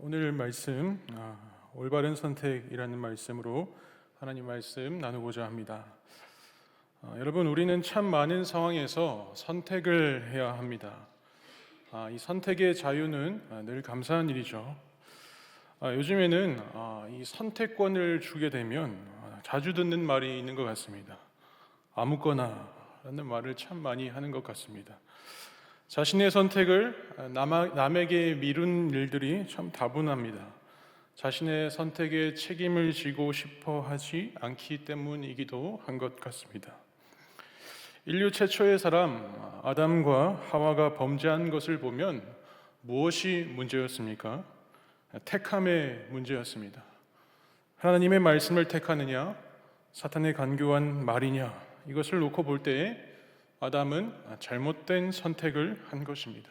오늘 말씀 올바른 선택이라는 말씀으로 하나님 말씀 나누고자 합니다. 여러분, 우리는 참 많은 상황에서 선택을 해야 합니다. 이 선택의 자유는 늘 감사한 일이죠. 요즘에는 이 선택권을 주게 되면 자주 듣는 말이 있는 것 같습니다. 아무거나 라는 말을 참 많이 하는 것 같습니다. 자신의 선택을 남에게 미룬 일들이 참 다분합니다. 자신의 선택에 책임을 지고 싶어 하지 않기 때문이기도 한 것 같습니다. 인류 최초의 사람 아담과 하와가 범죄한 것을 보면 무엇이 문제였습니까? 택함의 문제였습니다. 하나님의 말씀을 택하느냐, 사탄의 간교한 말이냐, 이것을 놓고 볼 때에 아담은 잘못된 선택을 한 것입니다.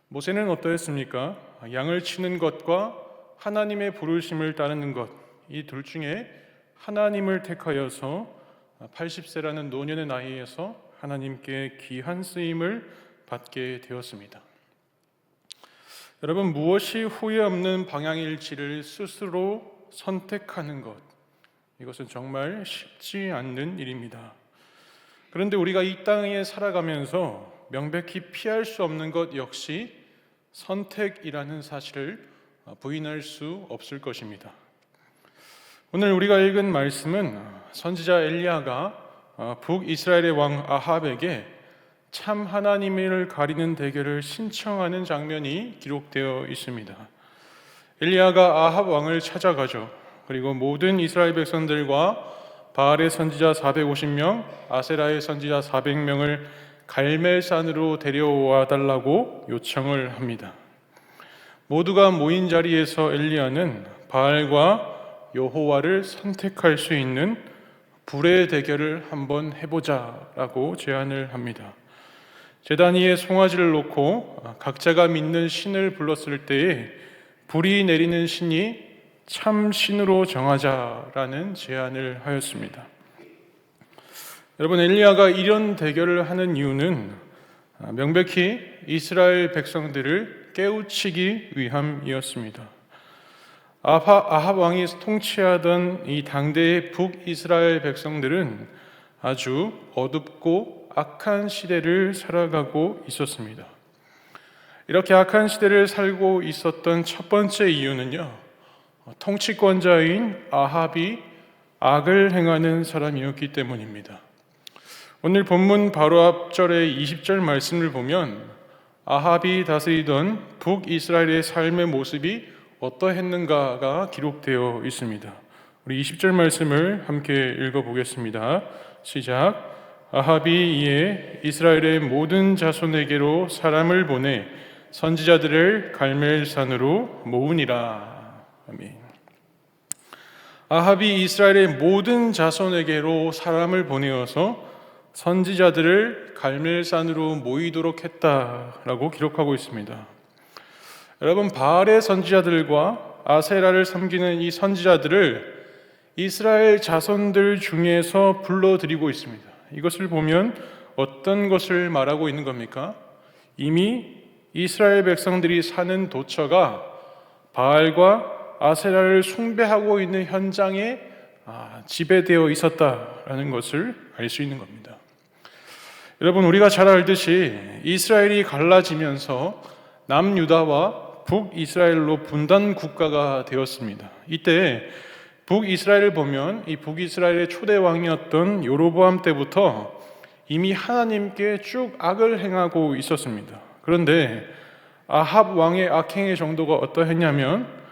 모세는 어떠했습니까? 양을 치는 것과 하나님의 부르심을 따르는 것, 이 둘 중에 하나님을 택하여서 80세라는 노년의 나이에서 하나님께 귀한 쓰임을 받게 되었습니다. 여러분, 무엇이 후회 없는 방향일지를 스스로 선택하는 것, 이것은 정말 쉽지 않는 일입니다. 그런데 우리가 이 땅에 살아가면서 명백히 피할 수 없는 것 역시 선택이라는 사실을 부인할 수 없을 것입니다. 오늘 우리가 읽은 말씀은 선지자 엘리야가 북이스라엘의 왕 아합에게 참 하나님을 가리는 대결을 신청하는 장면이 기록되어 있습니다. 엘리야가 아합 왕을 찾아가죠. 그리고 모든 이스라엘 백성들과 바알의 선지자 450명, 아세라의 선지자 400명을 갈멜산으로 데려와 달라고 요청을 합니다. 모두가 모인 자리에서 엘리야는 바알과 여호와를 선택할 수 있는 불의 대결을 한번 해보자라고 제안을 합니다. 제단 위에 송아지를 놓고 각자가 믿는 신을 불렀을 때에 불이 내리는 신이 참 신으로 정하자라는 제안을 하였습니다. 여러분, 엘리야가 이런 대결을 하는 이유는 명백히 이스라엘 백성들을 깨우치기 위함이었습니다. 아합 왕이 통치하던 이 당대의 북이스라엘 백성들은 아주 어둡고 악한 시대를 살아가고 있었습니다. 이렇게 악한 시대를 살고 있었던 첫 번째 이유는요, 통치권자인 아합이 악을 행하는 사람이었기 때문입니다. 오늘 본문 바로 앞절의 20절 말씀을 보면 아합이 다스리던 북이스라엘의 삶의 모습이 어떠했는가가 기록되어 있습니다. 우리 20절 말씀을 함께 읽어보겠습니다. 시작. 아합이 이에 이스라엘의 모든 자손에게로 사람을 보내 선지자들을 갈멜산으로 모으니라. 아멘. 아합이 이스라엘의 모든 자손에게로 사람을 보내어서 선지자들을 갈멜산으로 모이도록 했다라고 기록하고 있습니다. 여러분, 바알의 선지자들과 아세라를 섬기는 이 선지자들을 이스라엘 자손들 중에서 불러들이고 있습니다. 이것을 보면 어떤 것을 말하고 있는 겁니까? 이미 이스라엘 백성들이 사는 도처가 바알과 아세라를 숭배하고 있는 현장에 지배되어 있었다라는 것을 알 수 있는 겁니다. 여러분, 우리가 잘 알듯이 이스라엘이 갈라지면서 남유다와 북이스라엘로 분단 국가가 되었습니다. 이때 북이스라엘을 보면 이 북이스라엘의 초대 왕이었던 여로보암 때부터 이미 하나님께 쭉 악을 행하고 있었습니다. 그런데 아합 왕의 악행의 정도가 어떠했냐면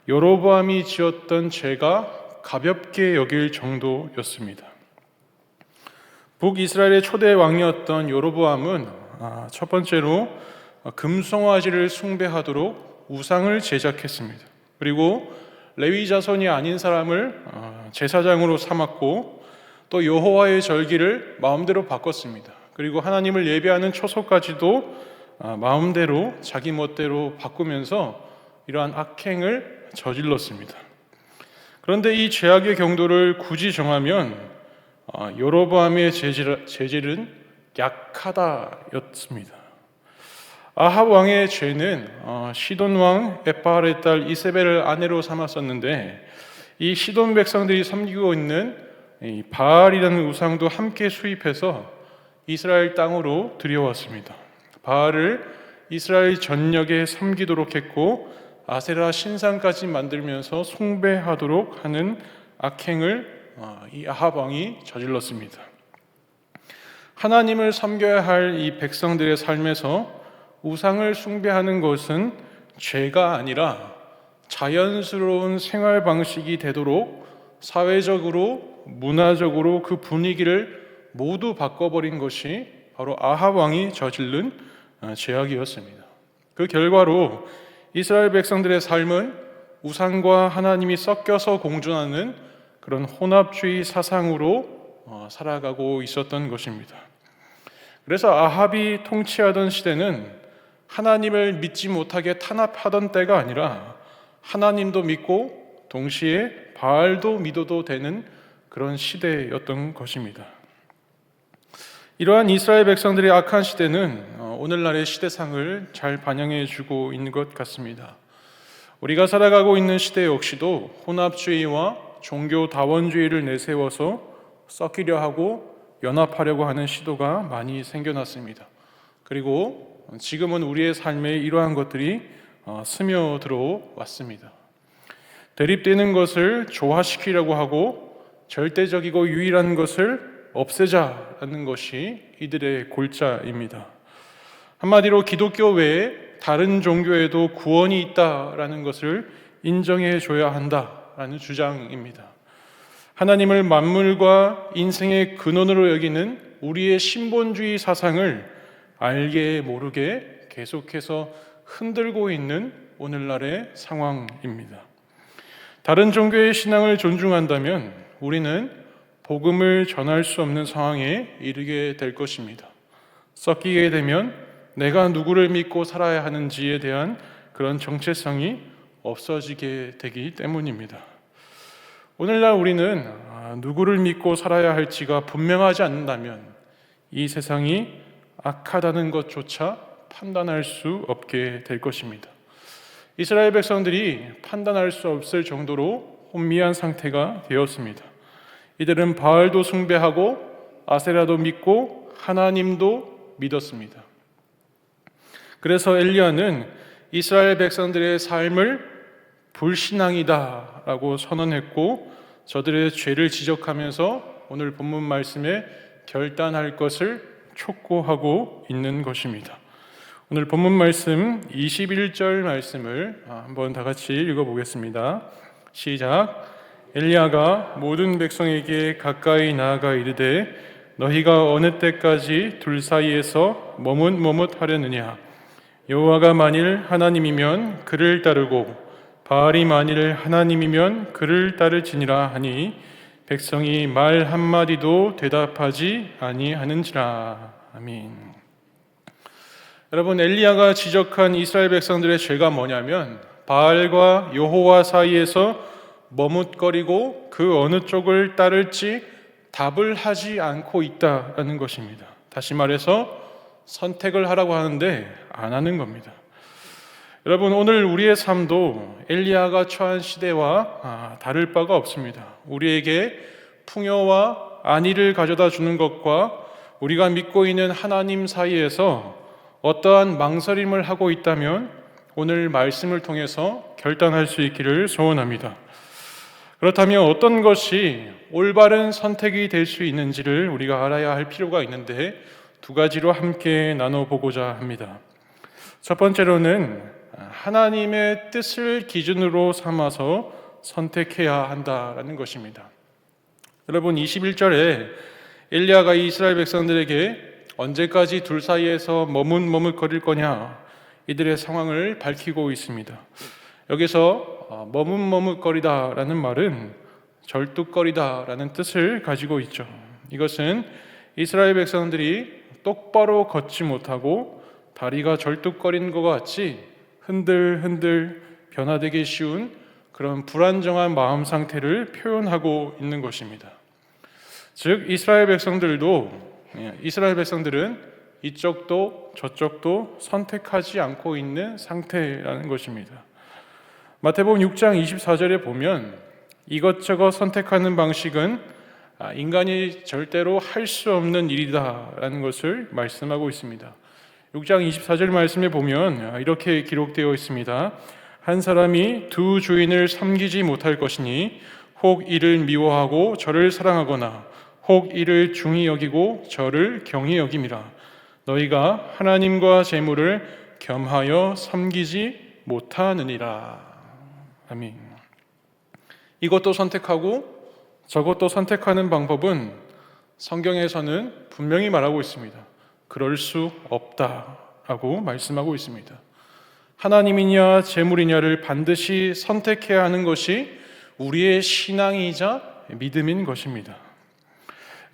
여로보암이 지었던 죄가 가볍게 여길 정도였습니다. 북이스라엘의 초대 왕이었던 여로보암은 첫 번째로 금송아지를 숭배하도록 우상을 제작했습니다. 그리고 레위 자손이 아닌 사람을 제사장으로 삼았고 또 여호와의 절기를 마음대로 바꿨습니다. 그리고 하나님을 예배하는 초소까지도 마음대로 자기 멋대로 바꾸면서 이러한 악행을 저질렀습니다. 그런데 이 죄악의 경도를 굳이 정하면 여로보암의 재질은 약하다였습니다. 아합 왕의 죄는 시돈 왕 에바알의 딸 이세벨을 아내로 삼았었는데, 이 시돈 백성들이 섬기고 있는 이 바알이라는 우상도 함께 수입해서 이스라엘 땅으로 들여왔습니다. 바알을 이스라엘 전역에 섬기도록 했고 아세라 신상까지 만들면서 숭배하도록 하는 악행을 이 아합 왕이 저질렀습니다. 하나님을 섬겨야 할 이 백성들의 삶에서 우상을 숭배하는 것은 죄가 아니라 자연스러운 생활 방식이 되도록 사회적으로, 문화적으로 그 분위기를 모두 바꿔버린 것이 바로 아합 왕이 저지른 죄악이었습니다. 그 결과로 이스라엘 백성들의 삶은 우상과 하나님이 섞여서 공존하는 그런 혼합주의 사상으로 살아가고 있었던 것입니다. 그래서 아합이 통치하던 시대는 하나님을 믿지 못하게 탄압하던 때가 아니라 하나님도 믿고 동시에 바알도 믿어도 되는 그런 시대였던 것입니다. 이러한 이스라엘 백성들의 악한 시대는 오늘날의 시대상을 잘 반영해 주고 있는 것 같습니다. 우리가 살아가고 있는 시대 역시도 혼합주의와 종교 다원주의를 내세워서 섞이려 하고 연합하려고 하는 시도가 많이 생겨났습니다. 그리고 지금은 우리의 삶에 이러한 것들이 스며들어 왔습니다. 대립되는 것을 조화시키려고 하고 절대적이고 유일한 것을 없애자라는 것이 이들의 골자입니다. 한마디로 기독교 외에 다른 종교에도 구원이 있다라는 것을 인정해 줘야 한다라는 주장입니다. 하나님을 만물과 인생의 근원으로 여기는 우리의 신본주의 사상을 알게 모르게 계속해서 흔들고 있는 오늘날의 상황입니다. 다른 종교의 신앙을 존중한다면 우리는 복음을 전할 수 없는 상황에 이르게 될 것입니다. 섞이게 되면 내가 누구를 믿고 살아야 하는지에 대한 그런 정체성이 없어지게 되기 때문입니다. 오늘날 우리는 누구를 믿고 살아야 할지가 분명하지 않는다면 이 세상이 악하다는 것조차 판단할 수 없게 될 것입니다. 이스라엘 백성들이 판단할 수 없을 정도로 혼미한 상태가 되었습니다. 이들은 바알도 숭배하고 아세라도 믿고 하나님도 믿었습니다. 그래서 엘리야는 이스라엘 백성들의 삶을 불신앙이다라고 선언했고 저들의 죄를 지적하면서 오늘 본문 말씀에 결단할 것을 촉구하고 있는 것입니다. 오늘 본문 말씀 21절 말씀을 한번 다 같이 읽어보겠습니다. 시작. 엘리야가 모든 백성에게 가까이 나아가 이르되 너희가 어느 때까지 둘 사이에서 머뭇머뭇하려느냐. 여호와가 만일 하나님이면 그를 따르고 바알이 만일 하나님이면 그를 따를지니라 하니 백성이 말 한마디도 대답하지 아니하는지라. 아멘. 여러분, 엘리야가 지적한 이스라엘 백성들의 죄가 뭐냐면 바알과 여호와 사이에서 머뭇거리고 그 어느 쪽을 따를지 답을 하지 않고 있다라는 것입니다. 다시 말해서 선택을 하라고 하는데 안 하는 겁니다. 여러분, 오늘 우리의 삶도 엘리야가 처한 시대와 다를 바가 없습니다. 우리에게 풍요와 안위를 가져다 주는 것과 우리가 믿고 있는 하나님 사이에서 어떠한 망설임을 하고 있다면 오늘 말씀을 통해서 결단할 수 있기를 소원합니다. 그렇다면 어떤 것이 올바른 선택이 될 수 있는지를 우리가 알아야 할 필요가 있는데 두 가지로 함께 나눠보고자 합니다. 첫 번째로는 하나님의 뜻을 기준으로 삼아서 선택해야 한다라는 것입니다. 여러분, 21절에 엘리야가 이스라엘 백성들에게 언제까지 둘 사이에서 머뭇머뭇거릴 거냐 이들의 상황을 밝히고 있습니다. 여기서 머뭇머뭇거리다라는 말은 절뚝거리다라는 뜻을 가지고 있죠. 이것은 이스라엘 백성들이 똑바로 걷지 못하고 다리가 절뚝거리는 것 같이 흔들흔들 변화되기 쉬운 그런 불안정한 마음 상태를 표현하고 있는 것입니다. 즉 이스라엘 백성들은 이쪽도 저쪽도 선택하지 않고 있는 상태라는 것입니다. 마태복음 6장 24절에 보면 이것저것 선택하는 방식은 인간이 절대로 할 수 없는 일이다라는 것을 말씀하고 있습니다. 6장 24절 말씀에 보면 이렇게 기록되어 있습니다. 한 사람이 두 주인을 섬기지 못할 것이니 혹 이를 미워하고 저를 사랑하거나 혹 이를 중히 여기고 저를 경히 여김이라. 너희가 하나님과 재물을 겸하여 섬기지 못하느니라. 아멘. 이것도 선택하고 저것도 선택하는 방법은 성경에서는 분명히 말하고 있습니다. 그럴 수 없다라고 말씀하고 있습니다. 하나님이냐 재물이냐를 반드시 선택해야 하는 것이 우리의 신앙이자 믿음인 것입니다.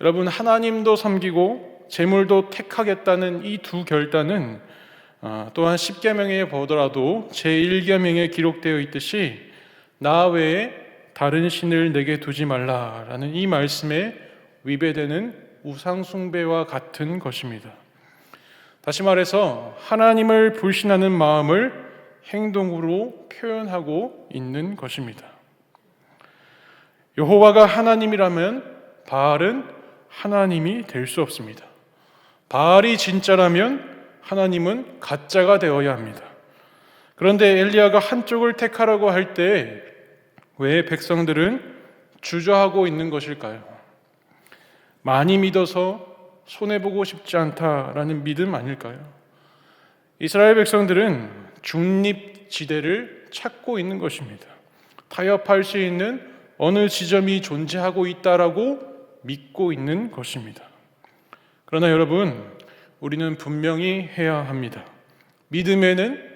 여러분, 하나님도 섬기고 재물도 택하겠다는 이 두 결단은 또한 십계명에 보더라도 제1계명에 기록되어 있듯이 나 외에 다른 신을 내게 두지 말라라는 이 말씀에 위배되는 우상숭배와 같은 것입니다. 다시 말해서 하나님을 불신하는 마음을 행동으로 표현하고 있는 것입니다. 여호와가 하나님이라면 바알은 하나님이 될 수 없습니다. 바알이 진짜라면 하나님은 가짜가 되어야 합니다. 그런데 엘리야가 한쪽을 택하라고 할 때 왜 백성들은 주저하고 있는 것일까요? 많이 믿어서 손해보고 싶지 않다라는 믿음 아닐까요? 이스라엘 백성들은 중립지대를 찾고 있는 것입니다. 타협할 수 있는 어느 지점이 존재하고 있다라고 믿고 있는 것입니다. 그러나 여러분, 우리는 분명히 해야 합니다. 믿음에는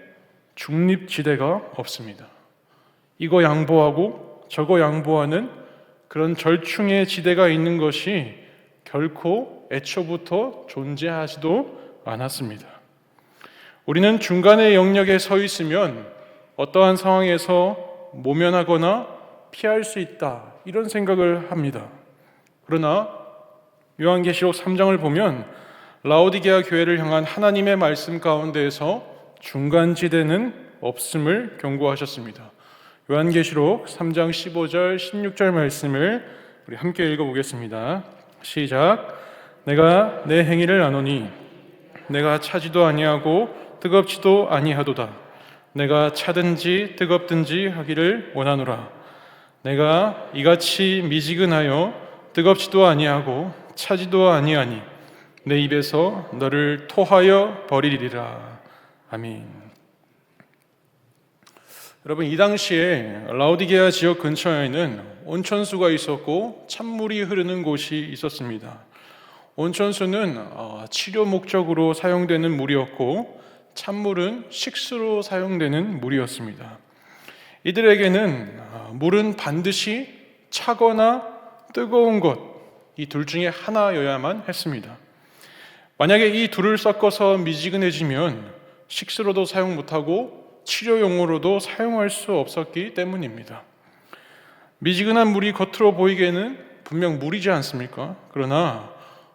중립지대가 없습니다. 이거 양보하고 저거 양보하는 그런 절충의 지대가 있는 것이 결코 애초부터 존재하지도 않았습니다. 우리는 중간의 영역에 서 있으면 어떠한 상황에서 모면하거나 피할 수 있다, 이런 생각을 합니다. 그러나 요한계시록 3장을 보면 라오디게아 교회를 향한 하나님의 말씀 가운데에서 중간지대는 없음을 경고하셨습니다. 요한계시록 3장 15절 16절 말씀을 우리 함께 읽어보겠습니다. 시작. 내가 내 행위를 아노니 내가 차지도 아니하고 뜨겁지도 아니하도다. 내가 차든지 뜨겁든지 하기를 원하노라. 내가 이같이 미지근하여 뜨겁지도 아니하고 차지도 아니하니 내 입에서 너를 토하여 버리리라. 아멘. 여러분, 이 당시에 라오디게아 지역 근처에는 온천수가 있었고 찬물이 흐르는 곳이 있었습니다. 온천수는 치료 목적으로 사용되는 물이었고 찬물은 식수로 사용되는 물이었습니다. 이들에게는 물은 반드시 차거나 뜨거운 것, 이 둘 중에 하나여야만 했습니다. 만약에 이 둘을 섞어서 미지근해지면 식수로도 사용 못하고 치료용으로도 사용할 수 없었기 때문입니다. 미지근한 물이 겉으로 보이기에는 분명 물이지 않습니까? 그러나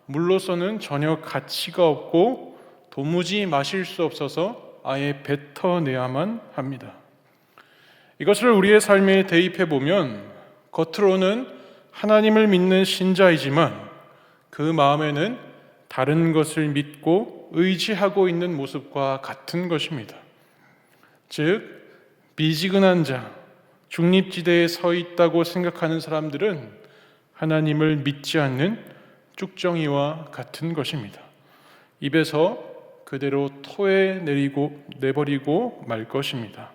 물로서는 전혀 가치가 없고 도무지 마실 수 없어서 아예 뱉어내야만 합니다. 이것을 우리의 삶에 대입해 보면 겉으로는 하나님을 믿는 신자이지만 그 마음에는 다른 것을 믿고 의지하고 있는 모습과 같은 것입니다. 즉, 미지근한 자, 중립지대에 서 있다고 생각하는 사람들은 하나님을 믿지 않는 쭉정이와 같은 것입니다. 입에서 그대로 내버리고 말 것입니다.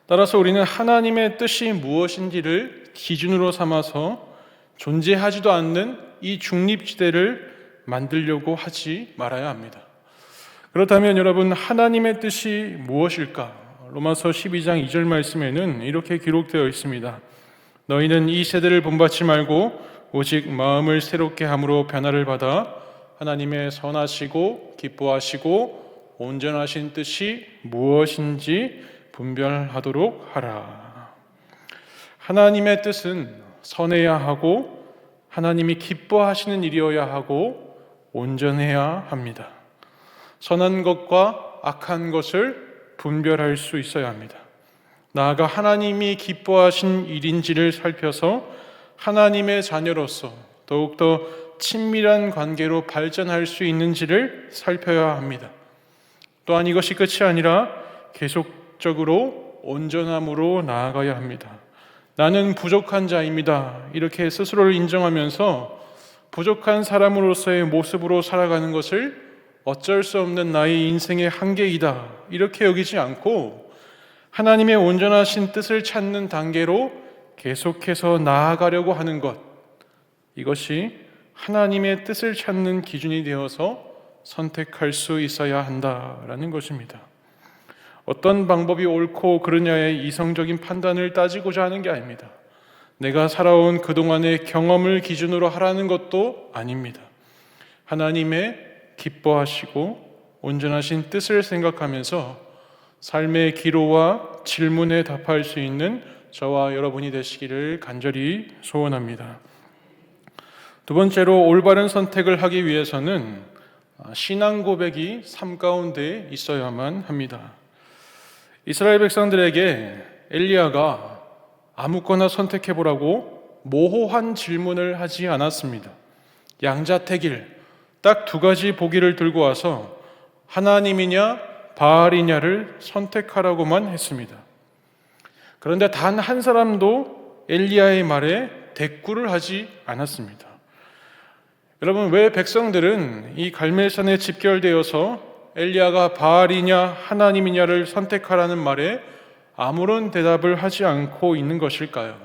따라서 우리는 하나님의 뜻이 무엇인지를 기준으로 삼아서 존재하지도 않는 이 중립지대를 만들려고 하지 말아야 합니다. 그렇다면 여러분, 하나님의 뜻이 무엇일까? 로마서 12장 2절 말씀에는 이렇게 기록되어 있습니다. 너희는 이 세대를 본받지 말고 오직 마음을 새롭게 함으로 변화를 받아 하나님의 선하시고 기뻐하시고 온전하신 뜻이 무엇인지 분별하도록 하라. 하나님의 뜻은 선해야 하고 하나님이 기뻐하시는 일이어야 하고 온전해야 합니다. 선한 것과 악한 것을 분별할 수 있어야 합니다. 나아가 하나님이 기뻐하신 일인지를 살펴서 하나님의 자녀로서 더욱더 친밀한 관계로 발전할 수 있는지를 살펴야 합니다. 또한 이것이 끝이 아니라 계속적으로 온전함으로 나아가야 합니다. 나는 부족한 자입니다. 이렇게 스스로를 인정하면서 부족한 사람으로서의 모습으로 살아가는 것을 어쩔 수 없는 나의 인생의 한계이다, 이렇게 여기지 않고 하나님의 온전하신 뜻을 찾는 단계로 계속해서 나아가려고 하는 것, 이것이 하나님의 뜻을 찾는 기준이 되어서 선택할 수 있어야 한다라는 것입니다. 어떤 방법이 옳고 그르냐의 이성적인 판단을 따지고자 하는 게 아닙니다. 내가 살아온 그동안의 경험을 기준으로 하라는 것도 아닙니다. 하나님의 기뻐하시고 온전하신 뜻을 생각하면서 삶의 기로와 질문에 답할 수 있는 저와 여러분이 되시기를 간절히 소원합니다. 두 번째로, 올바른 선택을 하기 위해서는 신앙 고백이 삶 가운데 있어야만 합니다. 이스라엘 백성들에게 엘리야가 아무거나 선택해보라고 모호한 질문을 하지 않았습니다. 양자택일, 딱 두 가지 보기를 들고 와서 하나님이냐 바알이냐를 선택하라고만 했습니다. 그런데 단 한 사람도 엘리야의 말에 대꾸를 하지 않았습니다. 여러분, 왜 백성들은 이 갈멜산에 집결되어서 엘리야가 바알이냐 하나님이냐를 선택하라는 말에 아무런 대답을 하지 않고 있는 것일까요?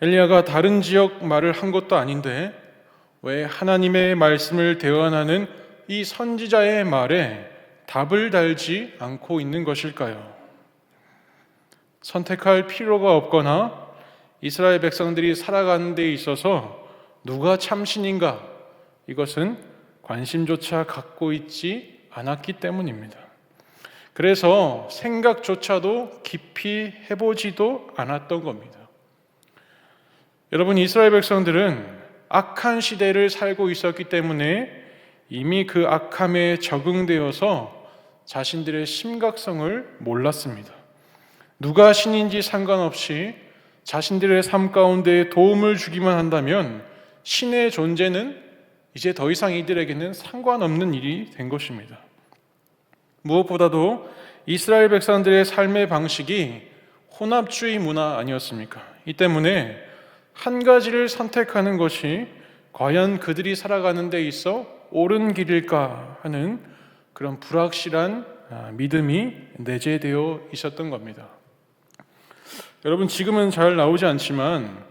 엘리야가 다른 지역 말을 한 것도 아닌데 왜 하나님의 말씀을 대언하는 이 선지자의 말에 답을 달지 않고 있는 것일까요? 선택할 필요가 없거나 이스라엘 백성들이 살아가는 데 있어서 누가 참신인가, 이것은 관심조차 갖고 있지 않았기 때문입니다. 그래서 생각조차도 깊이 해보지도 않았던 겁니다. 여러분, 이스라엘 백성들은 악한 시대를 살고 있었기 때문에 이미 그 악함에 적응되어서 자신들의 심각성을 몰랐습니다. 누가 신인지 상관없이 자신들의 삶 가운데 도움을 주기만 한다면 신의 존재는 이제 더 이상 이들에게는 상관없는 일이 된 것입니다. 무엇보다도 이스라엘 백성들의 삶의 방식이 혼합주의 문화 아니었습니까? 이 때문에 한 가지를 선택하는 것이 과연 그들이 살아가는 데 있어 옳은 길일까 하는 그런 불확실한 믿음이 내재되어 있었던 겁니다. 여러분, 지금은 잘 나오지 않지만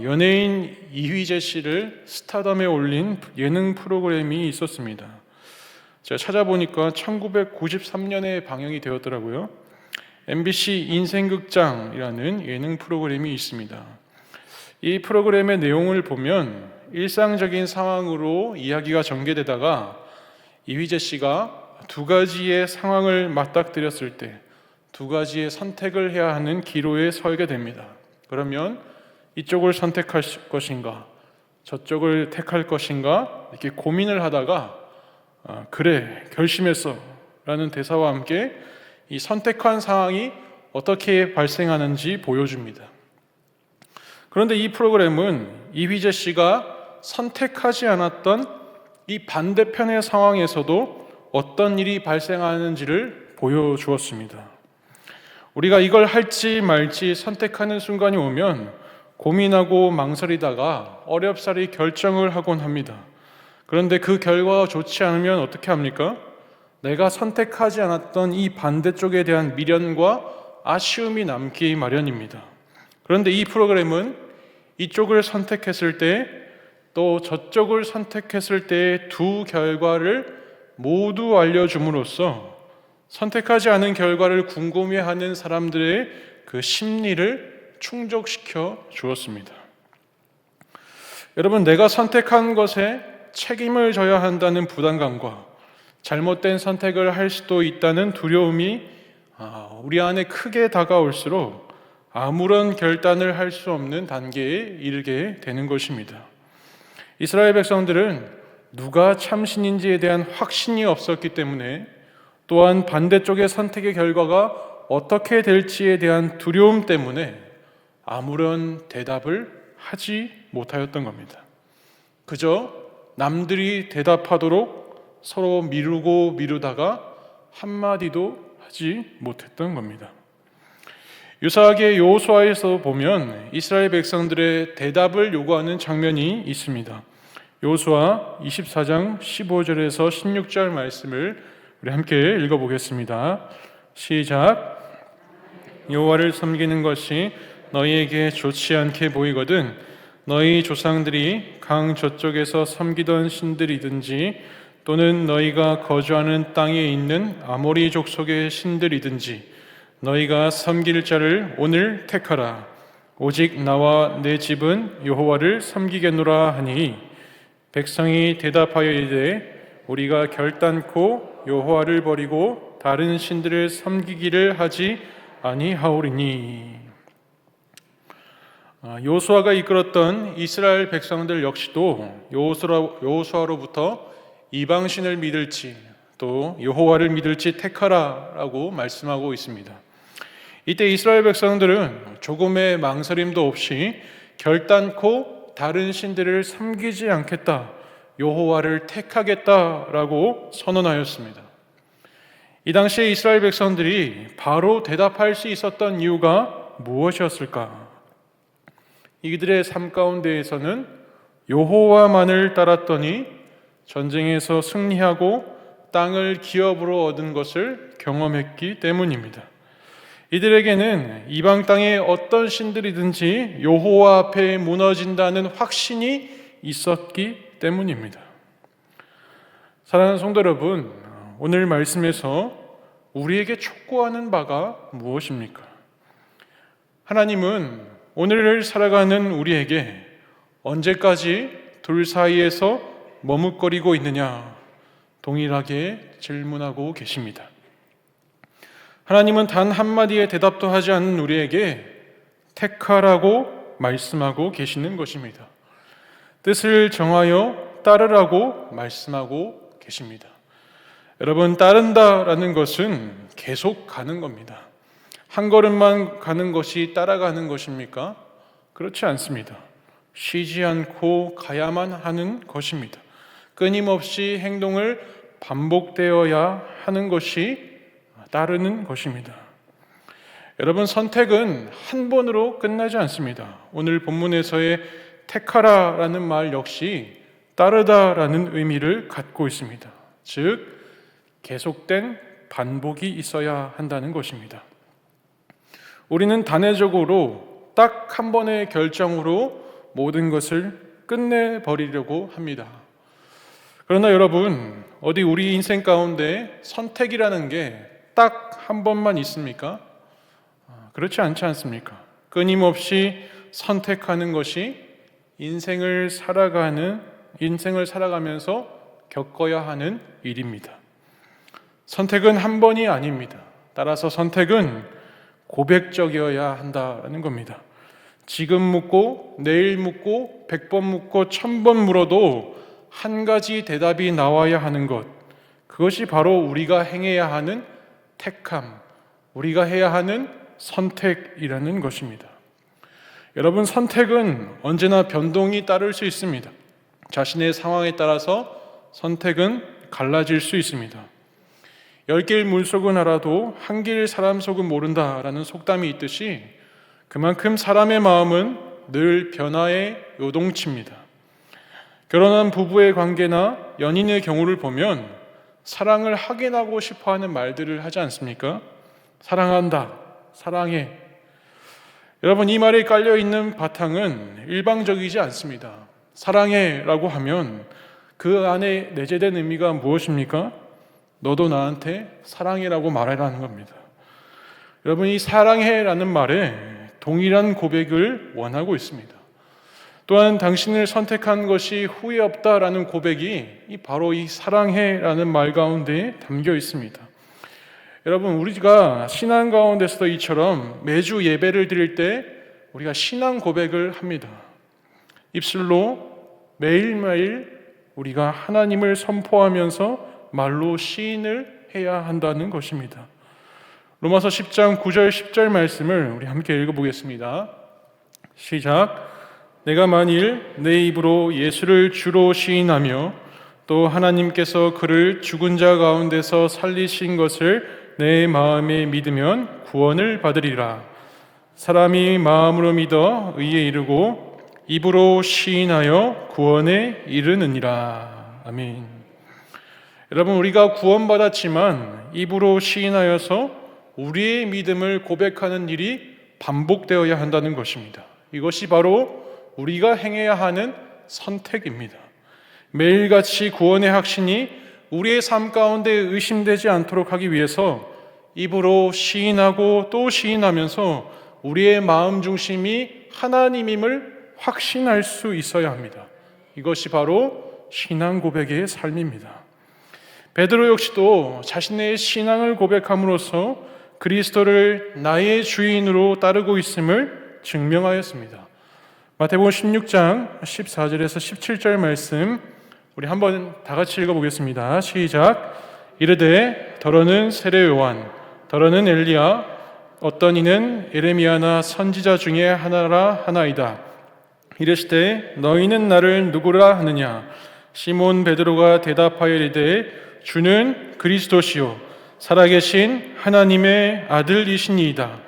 연예인 이휘재 씨를 스타덤에 올린 예능 프로그램이 있었습니다. 제가 찾아보니까 1993년에 방영이 되었더라고요. MBC 인생극장이라는 예능 프로그램이 있습니다. 이 프로그램의 내용을 보면 일상적인 상황으로 이야기가 전개되다가 이휘재 씨가 두 가지의 상황을 맞닥뜨렸을 때 두 가지의 선택을 해야 하는 기로에 서게 됩니다. 그러면 이쪽을 선택할 것인가, 저쪽을 택할 것인가, 이렇게 고민을 하다가 그래, 결심했어 라는 대사와 함께 이 선택한 상황이 어떻게 발생하는지 보여줍니다. 그런데 이 프로그램은 이휘재 씨가 선택하지 않았던 이 반대편의 상황에서도 어떤 일이 발생하는지를 보여주었습니다. 우리가 이걸 할지 말지 선택하는 순간이 오면 고민하고 망설이다가 어렵사리 결정을 하곤 합니다. 그런데 그 결과가 좋지 않으면 어떻게 합니까? 내가 선택하지 않았던 이 반대쪽에 대한 미련과 아쉬움이 남기 마련입니다. 그런데 이 프로그램은 이쪽을 선택했을 때 또 저쪽을 선택했을 때의 두 결과를 모두 알려줌으로써 선택하지 않은 결과를 궁금해하는 사람들의 그 심리를 충족시켜 주었습니다. 여러분, 내가 선택한 것에 책임을 져야 한다는 부담감과 잘못된 선택을 할 수도 있다는 두려움이 우리 안에 크게 다가올수록 아무런 결단을 할 수 없는 단계에 이르게 되는 것입니다. 이스라엘 백성들은 누가 참신인지에 대한 확신이 없었기 때문에, 또한 반대쪽의 선택의 결과가 어떻게 될지에 대한 두려움 때문에 아무런 대답을 하지 못하였던 겁니다. 그저 남들이 대답하도록 서로 미루고 미루다가 한마디도 하지 못했던 겁니다. 유사하게 여호수아에서 보면 이스라엘 백성들의 대답을 요구하는 장면이 있습니다. 여호수아 24장 15절에서 16절 말씀을 우리 함께 읽어보겠습니다. 시작. 여호와를 섬기는 것이 너희에게 좋지 않게 보이거든 너희 조상들이 강 저쪽에서 섬기던 신들이든지 또는 너희가 거주하는 땅에 있는 아모리 족속의 신들이든지 너희가 섬길 자를 오늘 택하라. 오직 나와 내 집은 여호와를 섬기겠노라 하니 백성이 대답하여 이르되 우리가 결단코 여호와를 버리고 다른 신들을 섬기기를 하지 아니하오리니. 여호수아가 이끌었던 이스라엘 백성들 역시도 여호수아로부터 이방신을 믿을지 또 여호와를 믿을지 택하라라고 말씀하고 있습니다. 이때 이스라엘 백성들은 조금의 망설임도 없이 결단코 다른 신들을 섬기지 않겠다, 여호와를 택하겠다라고 선언하였습니다. 이 당시에 이스라엘 백성들이 바로 대답할 수 있었던 이유가 무엇이었을까? 이들의 삶 가운데에서는 여호와만을 따랐더니 전쟁에서 승리하고 땅을 기업으로 얻은 것을 경험했기 때문입니다. 이들에게는 이방 땅의 어떤 신들이든지 여호와 앞에 무너진다는 확신이 있었기 때문입니다. 사랑하는 성도 여러분, 오늘 말씀에서 우리에게 촉구하는 바가 무엇입니까? 하나님은 오늘을 살아가는 우리에게 언제까지 둘 사이에서 머뭇거리고 있느냐 동일하게 질문하고 계십니다. 하나님은 단 한마디의 대답도 하지 않는 우리에게 택하라고 말씀하고 계시는 것입니다. 뜻을 정하여 따르라고 말씀하고 계십니다. 여러분, 따른다라는 것은 계속 가는 겁니다. 한 걸음만 가는 것이 따라가는 것입니까? 그렇지 않습니다. 쉬지 않고 가야만 하는 것입니다. 끊임없이 행동을 반복되어야 하는 것이 따르는 것입니다. 여러분, 선택은 한 번으로 끝나지 않습니다. 오늘 본문에서의 택하라라는 말 역시 따르다라는 의미를 갖고 있습니다. 즉, 계속된 반복이 있어야 한다는 것입니다. 우리는 단회적으로 딱 한 번의 결정으로 모든 것을 끝내버리려고 합니다. 그러나 여러분, 어디 우리 인생 가운데 선택이라는 게 딱 한 번만 있습니까? 그렇지 않지 않습니까? 끊임없이 선택하는 것이 인생을 살아가면서 겪어야 하는 일입니다. 선택은 한 번이 아닙니다. 따라서 선택은 고백적이어야 한다는 겁니다. 지금 묻고 내일 묻고 100번 묻고 1000번 물어도 한 가지 대답이 나와야 하는 것, 그것이 바로 우리가 행해야 하는 택함, 우리가 해야 하는 선택이라는 것입니다. 여러분, 선택은 언제나 변동이 따를 수 있습니다. 자신의 상황에 따라서 선택은 갈라질 수 있습니다. 10길 물속은 알아도 한 길 사람 속은 모른다라는 속담이 있듯이 그만큼 사람의 마음은 늘 변화에 요동칩니다. 결혼한 부부의 관계나 연인의 경우를 보면 사랑을 확인하고 싶어하는 말들을 하지 않습니까? 사랑한다, 사랑해. 여러분, 이 말이 깔려있는 바탕은 일방적이지 않습니다. 사랑해라고 하면 그 안에 내재된 의미가 무엇입니까? 너도 나한테 사랑해라고 말하라는 겁니다. 여러분, 이 사랑해라는 말에 동일한 고백을 원하고 있습니다. 또한 당신을 선택한 것이 후회 없다라는 고백이 바로 이 사랑해라는 말 가운데 담겨 있습니다. 여러분, 우리가 신앙 가운데서도 이처럼 매주 예배를 드릴 때 우리가 신앙 고백을 합니다. 입술로 매일매일 우리가 하나님을 선포하면서 말로 시인을 해야 한다는 것입니다. 로마서 10장 9절 10절 말씀을 우리 함께 읽어보겠습니다. 시작. 내가 만일 내 입으로 예수를 주로 시인하며 또 하나님께서 그를 죽은 자 가운데서 살리신 것을 내 마음에 믿으면 구원을 받으리라. 사람이 마음으로 믿어 의에 이르고 입으로 시인하여 구원에 이르느니라. 아멘. 여러분, 우리가 구원받았지만 입으로 시인하여서 우리의 믿음을 고백하는 일이 반복되어야 한다는 것입니다. 이것이 바로 우리가 행해야 하는 선택입니다. 매일같이 구원의 확신이 우리의 삶 가운데 의심되지 않도록 하기 위해서 입으로 시인하고 또 시인하면서 우리의 마음 중심이 하나님임을 확신할 수 있어야 합니다. 이것이 바로 신앙 고백의 삶입니다. 베드로 역시도 자신의 신앙을 고백함으로써 그리스도를 나의 주인으로 따르고 있음을 증명하였습니다. 마태복음 16장 14절에서 17절 말씀 우리 한번 다 같이 읽어보겠습니다. 시작. 이르되 더러는 세례 요한, 더러는 엘리야, 어떤 이는 예레미야나 선지자 중에 하나라 하나이다. 이르시되 너희는 나를 누구라 하느냐? 시몬 베드로가 대답하여 이르되 주는 그리스도시요 살아계신 하나님의 아들이시니이다.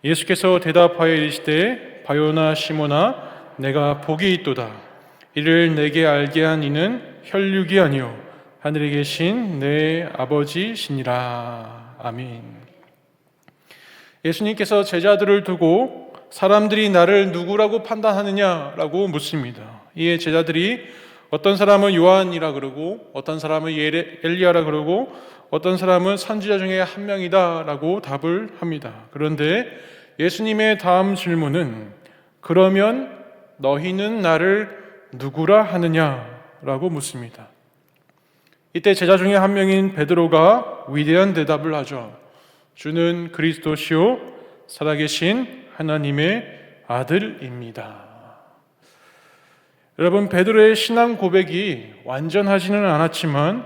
예수께서 대답하여 이르시되 바요나 시몬아 내가 복이 있도다. 이를 내게 알게 한 이는 혈육이 아니요 하늘에 계신 내 아버지시니라. 아멘. 예수님께서 제자들을 두고 사람들이 나를 누구라고 판단하느냐라고 묻습니다. 이에 제자들이 어떤 사람은 요한이라 그러고 어떤 사람은 엘리야라 그러고 어떤 사람은 선지자 중에 한 명이다라고 답을 합니다. 그런데 예수님의 다음 질문은 그러면 너희는 나를 누구라 하느냐라고 묻습니다. 이때 제자 중에 한 명인 베드로가 위대한 대답을 하죠. 주는 그리스도시요 살아계신 하나님의 아들입니다. 여러분, 베드로의 신앙 고백이 완전하지는 않았지만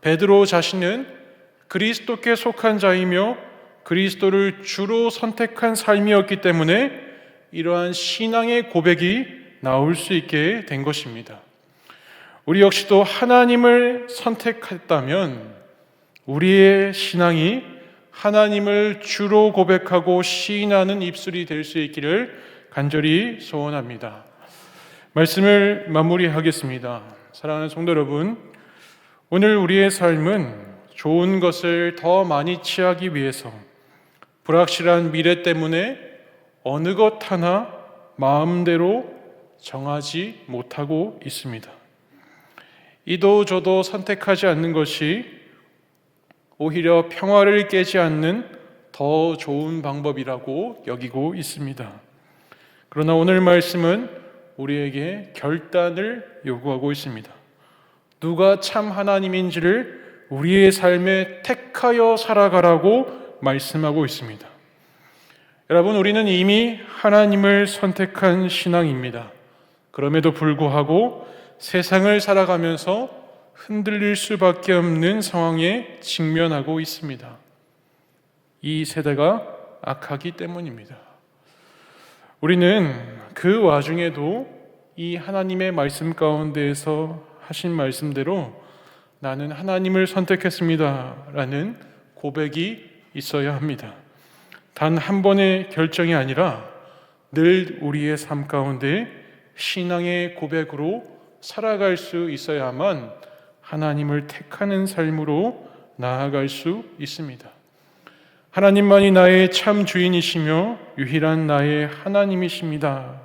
베드로 자신은 그리스도께 속한 자이며 그리스도를 주로 선택한 삶이었기 때문에 이러한 신앙의 고백이 나올 수 있게 된 것입니다. 우리 역시도 하나님을 선택했다면 우리의 신앙이 하나님을 주로 고백하고 시인하는 입술이 될 수 있기를 간절히 소원합니다. 말씀을 마무리하겠습니다. 사랑하는 성도 여러분, 오늘 우리의 삶은 좋은 것을 더 많이 취하기 위해서 불확실한 미래 때문에 어느 것 하나 마음대로 정하지 못하고 있습니다. 이도 저도 선택하지 않는 것이 오히려 평화를 깨지 않는 더 좋은 방법이라고 여기고 있습니다. 그러나 오늘 말씀은 우리에게 결단을 요구하고 있습니다. 누가 참 하나님인지를 우리의 삶에 택하여 살아가라고 말씀하고 있습니다. 여러분, 우리는 이미 하나님을 선택한 신앙입니다. 그럼에도 불구하고 세상을 살아가면서 흔들릴 수밖에 없는 상황에 직면하고 있습니다. 이 세대가 악하기 때문입니다. 우리는 그 와중에도 이 하나님의 말씀 가운데에서 하신 말씀대로 나는 하나님을 선택했습니다 라는 고백이 있어야 합니다. 단 한 번의 결정이 아니라 늘 우리의 삶 가운데 신앙의 고백으로 살아갈 수 있어야만 하나님을 택하는 삶으로 나아갈 수 있습니다. 하나님만이 나의 참 주인이시며 유일한 나의 하나님이십니다.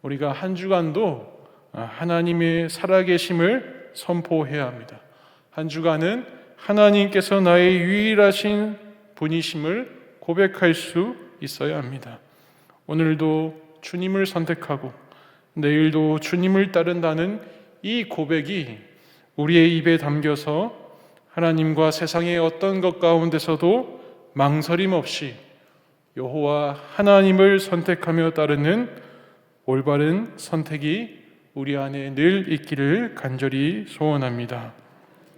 우리가 한 주간도 하나님의 살아계심을 선포해야 합니다. 한 주간은 하나님께서 나의 유일하신 분이심을 고백할 수 있어야 합니다. 오늘도 주님을 선택하고 내일도 주님을 따른다는 이 고백이 우리의 입에 담겨서 하나님과 세상의 어떤 것 가운데서도 망설임 없이 여호와 하나님을 선택하며 따르는 올바른 선택이 우리 안에 늘 있기를 간절히 소원합니다.